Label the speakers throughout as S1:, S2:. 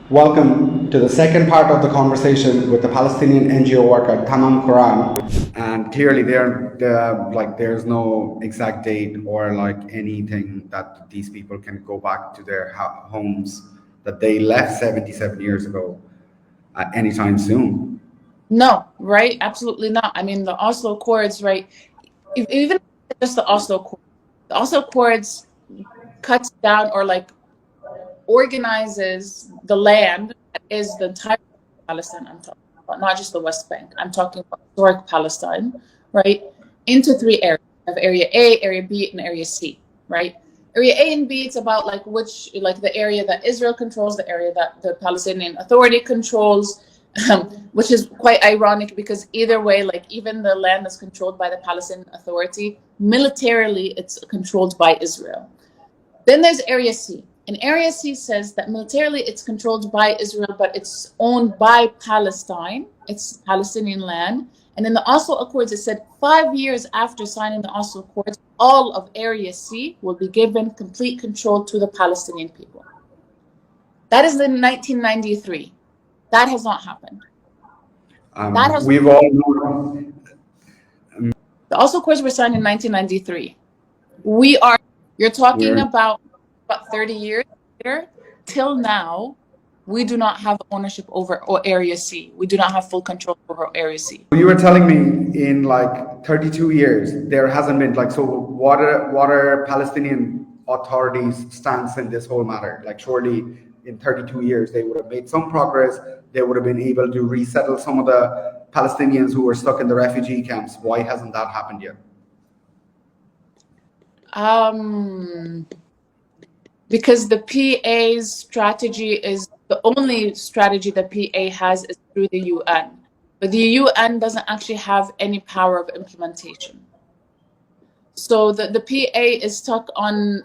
S1: Welcome to the second part of the conversation with the Palestinian NGO worker Tamam Quran. And clearly, there's no exact date or like anything that these people can go back to their homes that they left 77 years ago anytime soon.
S2: No, right? Absolutely not. I mean, the Oslo Accords, right? Even just the Oslo Accords cuts down or like organizes the land that is the entire Palestine. I'm talking about not just the West Bank. I'm talking about historic Palestine, right? Into three areas: of Area A, Area B, and Area C, right? Area A and B, it's about like the area that Israel controls, the area that the Palestinian Authority controls, which is quite ironic because either way, like even the land that's controlled by the Palestinian Authority, militarily, it's controlled by Israel. Then there's Area C. And Area C says that militarily it's controlled by Israel, but it's owned by Palestine. It's Palestinian land. And in the Oslo Accords, it said 5 years after signing the Oslo Accords, all of Area C will be given complete control to the Palestinian people. That is in 1993. That has not happened.
S1: We've all known.
S2: The Oslo Accords were signed in 1993. You're talking about 30 years later, till now, we do not have ownership over Area C. We do not have full control over Area C.
S1: You were telling me in like 32 years, there hasn't been like, so what are Palestinian authorities' stance in this whole matter? Like surely in 32 years, they would have made some progress. They would have been able to resettle some of the Palestinians who were stuck in the refugee camps. Why hasn't that happened yet?
S2: Because the PA's strategy is the only strategy the PA has is through the UN. But the UN doesn't actually have any power of implementation. So the PA is stuck on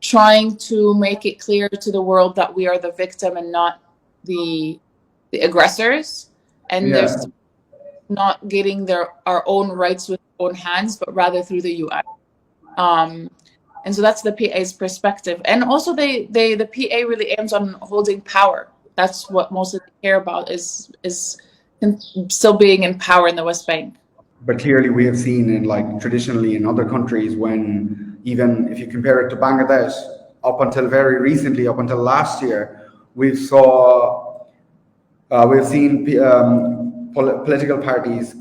S2: trying to make it clear to the world that we are the victim and not the aggressors. And they're not getting our own rights with their own hands, but rather through the UN. And so that's the PA's perspective. And also the PA really aims on holding power. That's what most of them care about is still being in power in the West Bank.
S1: But clearly we have seen in like traditionally in other countries, when even if you compare it to Bangladesh, up until very recently, up until last year, we've seen political parties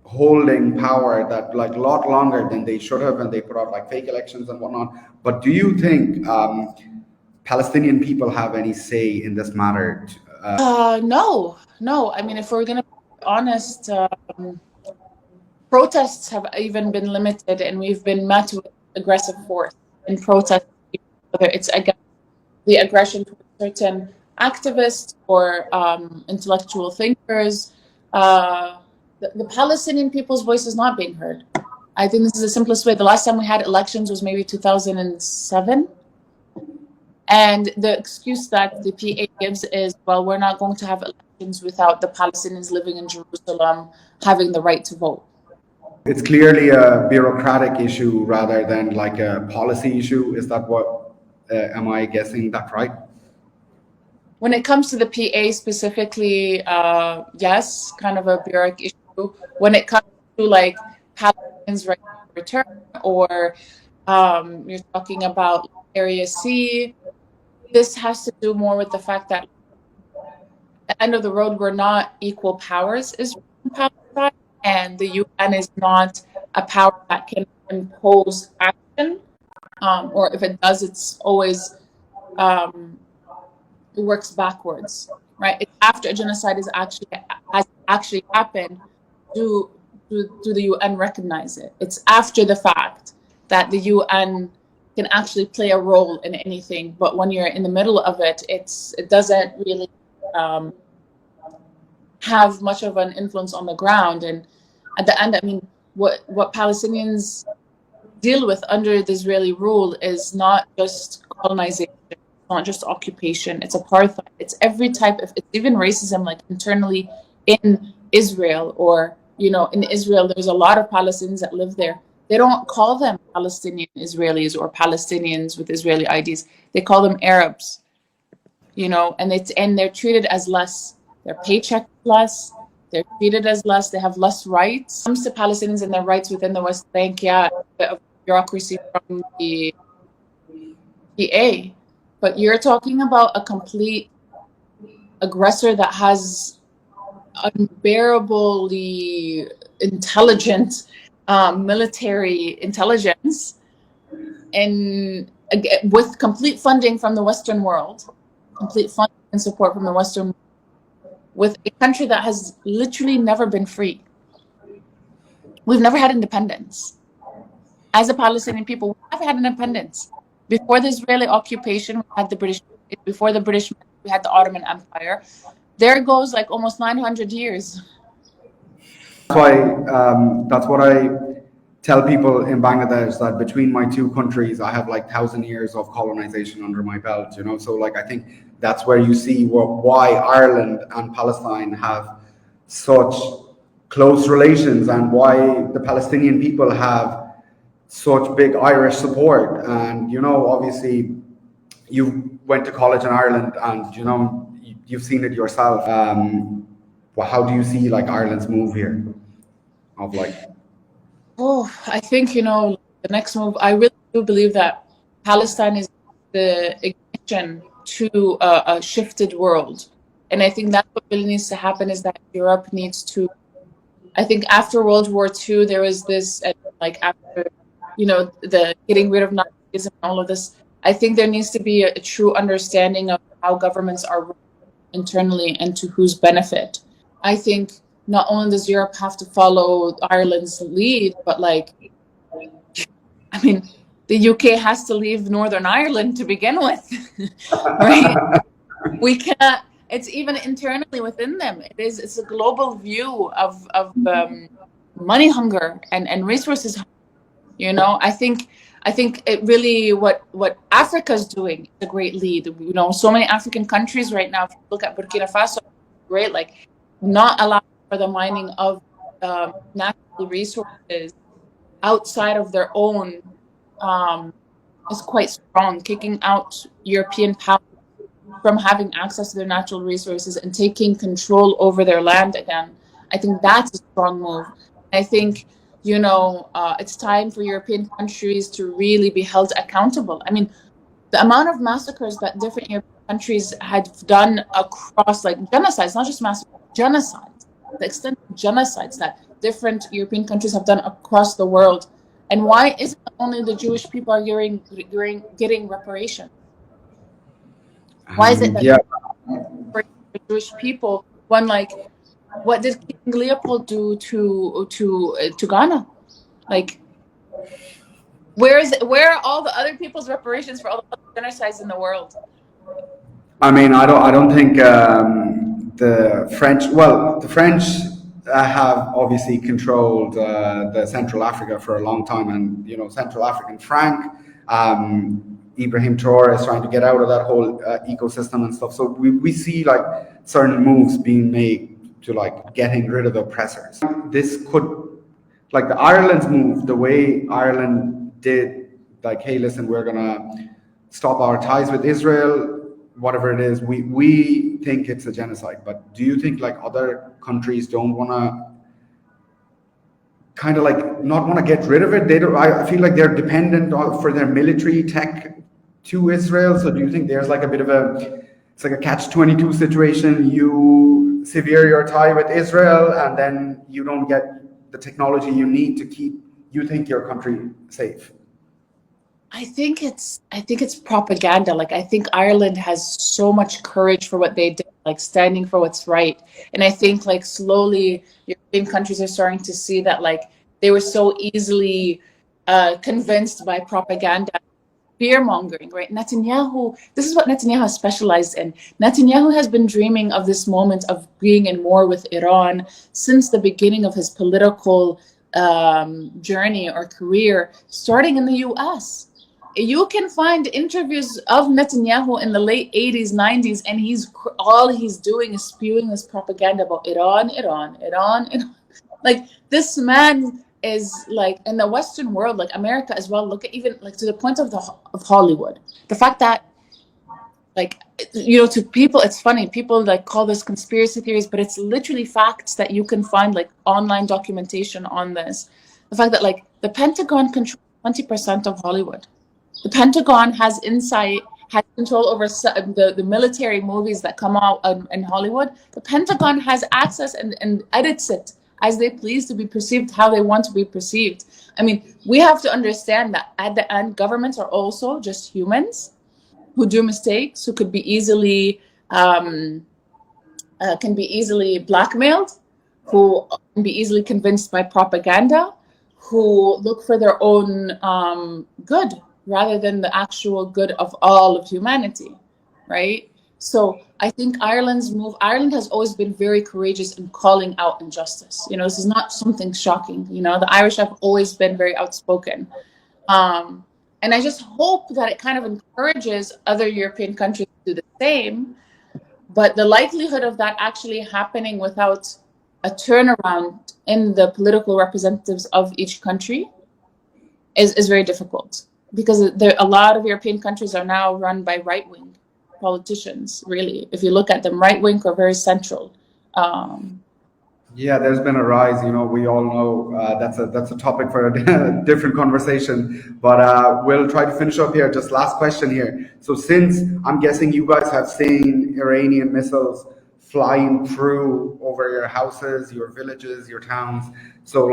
S1: holding power that like a lot longer than they should have, and they put out like fake elections and whatnot. But do you think Palestinian people have any say in this matter?
S2: No. I mean, if we're going to be honest, protests have even been limited, and we've been met with aggressive force in protests, whether it's against the aggression towards certain activists or intellectual thinkers. The Palestinian people's voice is not being heard. I think this is the simplest way. The last time we had elections was maybe 2007. And the excuse that the PA gives is, well, we're not going to have elections without the Palestinians living in Jerusalem having the right to vote.
S1: It's clearly a bureaucratic issue rather than like a policy issue. Is that what, am I guessing that right?
S2: When it comes to the PA specifically, yes, kind of a bureaucratic issue. When it comes to like Palestinians' right to return, or you're talking about Area C, this has to do more with the fact that at the end of the road, we're not equal powers, Israel and Palestine, and the UN is not a power that can impose action, or if it does, it's always it works backwards, right? It's after a genocide has actually happened, do the UN recognize it? It's after the fact that the UN can actually play a role in anything. But when you're in the middle of it, it doesn't really have much of an influence on the ground. And at the end, I mean, what Palestinians deal with under the Israeli rule is not just colonization, not just occupation, it's apartheid, it's every type of, it's even racism, like internally in Israel, or in Israel there's a lot of Palestinians that live there. They don't call them Palestinian Israelis or Palestinians with Israeli IDs, they call them Arabs. you know, and they're treated as less. Their paycheck less. They're treated as less. They have less rights. When it comes to Palestinians and their rights within the West Bank, yeah, a bit of bureaucracy from the PA, but you're talking about a complete aggressor that has unbearably intelligent military intelligence, and with complete funding from the Western world, complete funding and support from the Western world, with a country that has literally never been free. We've never had independence. As a Palestinian people, we have had independence. Before the Israeli occupation, we had the British. Before the British, we had the Ottoman Empire. There goes like almost 900 years.
S1: That's what I tell people in Bangladesh, that between my two countries, I have like 1,000 years of colonization under my belt, you know. So like, I think that's where you see why Ireland and Palestine have such close relations, and why the Palestinian people have such big Irish support. And, you know, obviously you went to college in Ireland, and, you know, you've seen it yourself. Well, how do you see like Ireland's move here? Of like,
S2: oh, I think, you know, the next move, I really do believe that Palestine is the ignition to a shifted world. And I think that's what really needs to happen, is that Europe needs to, I think after World War II, there was this, like after, you know, the getting rid of Nazism and all of this, I think there needs to be a true understanding of how governments are run internally and to whose benefit. I think not only does Europe have to follow Ireland's lead, but like, I mean, the UK has to leave Northern Ireland to begin with, right? We cannot. It's even internally within them. It's a global view of money hunger and resources. You know, I think it really what Africa's doing is a great lead. You know, so many African countries right now. If you look at Burkina Faso, great, like not allowing for the mining of natural resources outside of their own is quite strong. Kicking out European power from having access to their natural resources and taking control over their land again. I think that's a strong move. I think, you know, it's time for European countries to really be held accountable. I mean, the amount of massacres that different European countries had done across, like genocides, not just massacres, genocides, the extent of genocides that different European countries have done across the world. And why isn't only the Jewish people are getting reparations? Why is it that for Jewish people, when like, what did King Leopold do to Ghana? Like, where are all the other people's reparations for all the other genocides in the world?
S1: I mean, I don't think the French. Well, the French have obviously controlled the Central Africa for a long time, and you know, Central African franc. Ibrahim Traore is trying to get out of that whole ecosystem and stuff. So we see like certain moves being made to like getting rid of the oppressors. This could, like the Ireland's move, the way Ireland did, like, hey, listen, we're gonna stop our ties with Israel, whatever it is. We think it's a genocide, but do you think like other countries don't wanna kind of like not want to get rid of it? They don't. I feel like they're dependent for their military tech to Israel. So do you think there's like a bit of it's like a catch-22 situation? You sever your tie with Israel, and then you don't get the technology you need to keep, you think, your country safe.
S2: I think it's propaganda. Like, I think Ireland has so much courage for what they did, like standing for what's right. And I think like slowly European countries are starting to see that like they were so easily convinced by propaganda, fear mongering, right? Netanyahu, this is what Netanyahu has specialized in. Netanyahu has been dreaming of this moment of being in war with Iran since the beginning of his political journey or career, starting in the US. You can find interviews of Netanyahu in the late 80s, 90s, and all he's doing is spewing this propaganda about Iran. Like, this man is like, in the Western world, like America as well, look at even like to the point of Hollywood. The fact that like, to people, it's funny. People like call this conspiracy theories, but it's literally facts that you can find, like online documentation on this. The fact that like the Pentagon controls 20% of Hollywood. The Pentagon has insight, has control over the military movies that come out in Hollywood. The Pentagon has access and edits it as they please to be perceived how they want to be perceived. I mean, we have to understand that at the end, governments are also just humans who do mistakes, who could be easily can be easily blackmailed, who can be easily convinced by propaganda, who look for their own good rather than the actual good of all of humanity, right? So I think Ireland has always been very courageous in calling out injustice. This is not something shocking. The Irish have always been very outspoken. And I just hope that it kind of encourages other European countries to do the same. But the likelihood of that actually happening without a turnaround in the political representatives of each country is very difficult, because a lot of European countries are now run by right-wing politicians, really. If you look at them, right-wing or very central.
S1: Yeah, there's been a rise. We all know that's a topic for a different conversation. But we'll try to finish up here. Just last question here. So, since I'm guessing you guys have seen Iranian missiles flying through over your houses, your villages, your towns. So,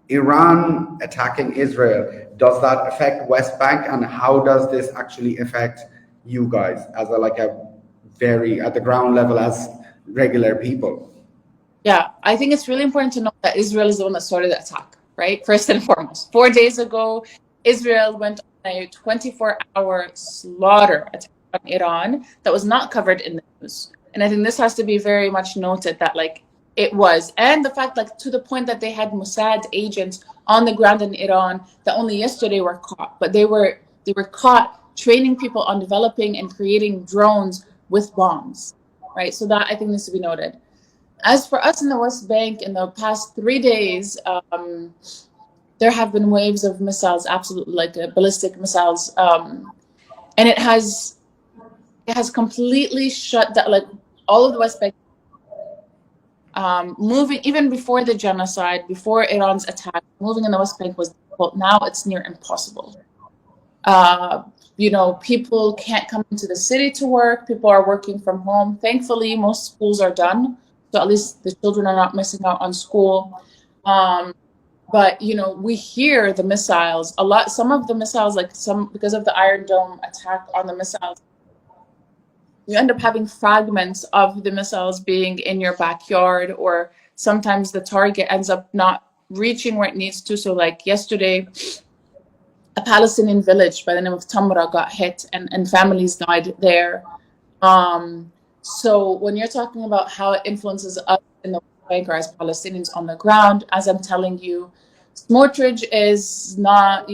S1: Iran attacking Israel, does that affect West Bank, and how does this actually affect you guys as a very at the ground level as regular people?
S2: Yeah, I think it's really important to know that Israel is the one that started the attack, right? First and foremost. 4 days ago, Israel went on a 24-hour slaughter attack on Iran that was not covered in the news. And I think this has to be very much noted that it was. And the fact to the point that they had Mossad agents on the ground in Iran that only yesterday were caught. But they were caught training people on developing and creating drones with bombs, right? So that I think needs to be noted. As for us in the West Bank, in the past 3 days, there have been waves of missiles, absolutely ballistic missiles, and it has completely shut down all of the West Bank. Moving even before the genocide, before Iran's attack, moving in the West Bank was difficult. Now it's near impossible. People can't come into the city to work. People are working from home. Thankfully, most schools are done. So at least the children are not missing out on school. But, we hear the missiles a lot. Some of the missiles, because of the Iron Dome attack on the missiles, you end up having fragments of the missiles being in your backyard, or sometimes the target ends up not reaching where it needs to. So yesterday, a Palestinian village by the name of Tamra got hit, and families died there. So when you're talking about how it influences us in the West Bank or as Palestinians on the ground, as I'm telling you, Smotrich is not,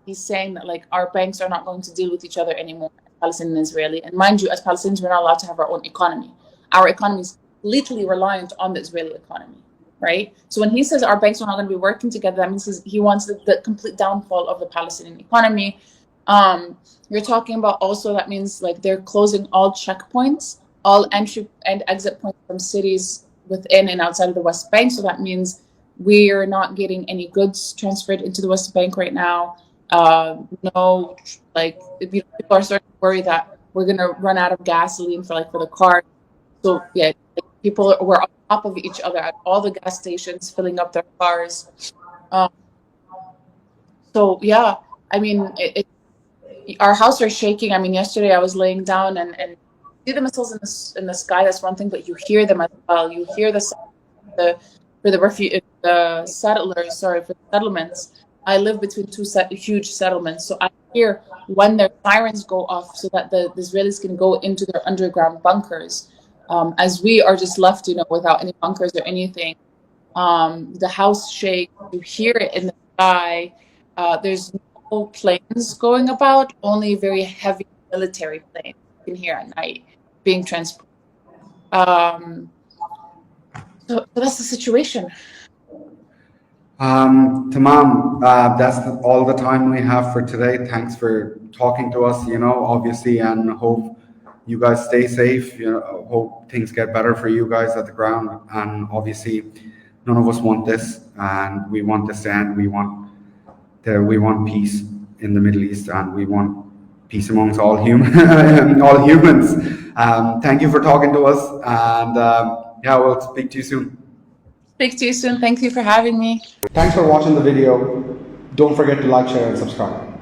S2: he's saying that our banks are not going to deal with each other anymore, Palestinian and Israeli. And mind you, as Palestinians, we're not allowed to have our own economy. Our economy is completely reliant on the Israeli economy, right? So when he says our banks are not going to be working together, that means he wants the complete downfall of the Palestinian economy. You're talking about also, that means they're closing all checkpoints, all entry and exit points from cities within and outside of the West Bank. So that means we're not getting any goods transferred into the West Bank right now. People are starting to worry that we're going to run out of gasoline for the car. So yeah, people were on top of each other at all the gas stations, filling up their cars. So yeah, I mean, our house are shaking. I mean, yesterday I was laying down and see the missiles in the sky. That's one thing, but you hear them as well. You hear the settlers. Sorry, for the settlements. I live between two huge settlements, so I hear when their sirens go off, so that the Israelis can go into their underground bunkers. As we are just left, without any bunkers or anything. The house shakes. You hear it in the sky. There's no planes going about, only very heavy military planes you can hear at night being transported. So that's the situation.
S1: Tamam, that's all the time we have for today. Thanks for talking to us, obviously, and hope you guys stay safe. Hope things get better for you guys at the ground. And obviously, none of us want this, and we want this to end. We want peace in the Middle East, and we want peace amongst all all humans. Thank you for talking to us, and yeah, we'll speak to you soon.
S2: Speak to you soon. Thank you for having me.
S1: Thanks for watching the video. Don't forget to like, share, and subscribe.